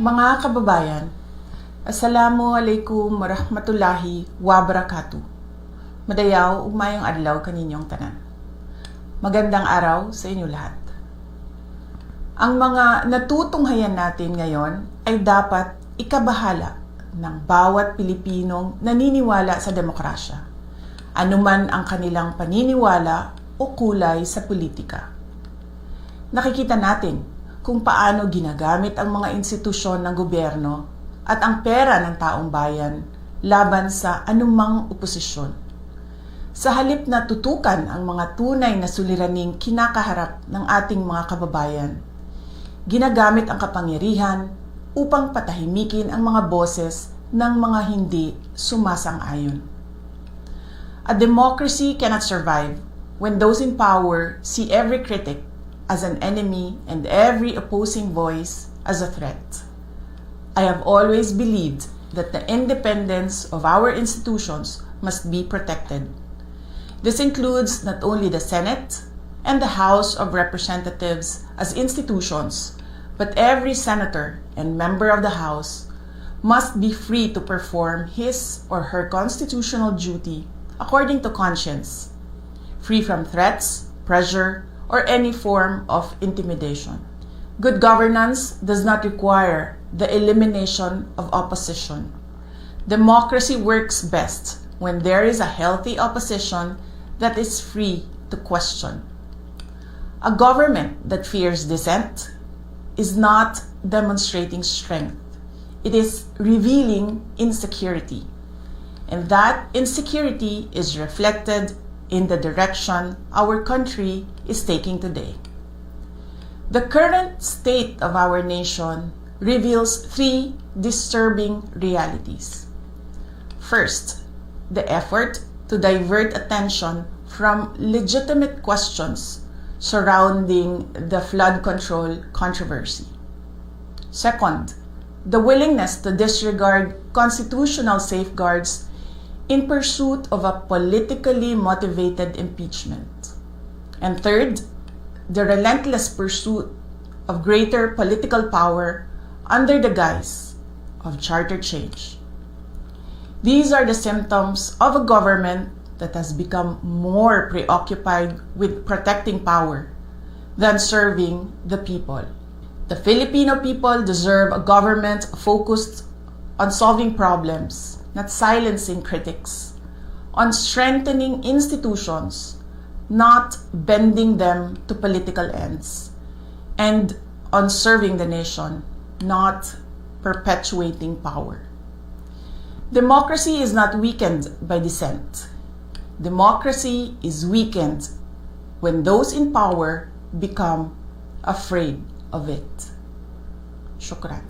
Mga kababayan, Assalamualaikum warahmatullahi wabarakatuh. Madayaw ug maayong adlaw kaninyong tanan. Magandang araw sa inyo lahat. Ang mga natutunghayan natin ngayon ay dapat ikabahala ng bawat Pilipinong naniniwala sa demokrasya, anuman ang kanilang paniniwala o kulay sa politika. Nakikita natin kung paano ginagamit ang mga institusyon ng gobyerno at ang pera ng taong bayan laban sa anumang oposisyon. Sa halip na tutukan ang mga tunay na suliraning kinakaharap ng ating mga kababayan, ginagamit ang kapangyarihan upang patahimikin ang mga boses ng mga hindi sumasang-ayon. A democracy cannot survive when those in power see every critic as an enemy and every opposing voice as a threat. I have always believed that the independence of our institutions must be protected. This includes not only the Senate and the House of Representatives as institutions, but every senator and member of the House must be free to perform his or her constitutional duty according to conscience, free from threats, pressure, or any form of intimidation. Good governance does not require the elimination of opposition. Democracy works best when there is a healthy opposition that is free to question. A government that fears dissent is not demonstrating strength. It is revealing insecurity. And that insecurity is reflected in the direction our country is taking today. The current state of our nation reveals three disturbing realities. First, the effort to divert attention from legitimate questions surrounding the flood control controversy. Second, the willingness to disregard constitutional safeguards in pursuit of a politically motivated impeachment. And third, the relentless pursuit of greater political power under the guise of charter change. These are the symptoms of a government that has become more preoccupied with protecting power than serving the people. The Filipino people deserve a government focused on solving problems, not silencing critics, on strengthening institutions, not bending them to political ends, and on serving the nation, not perpetuating power. Democracy is not weakened by dissent. Democracy is weakened when those in power become afraid of it. Shukran.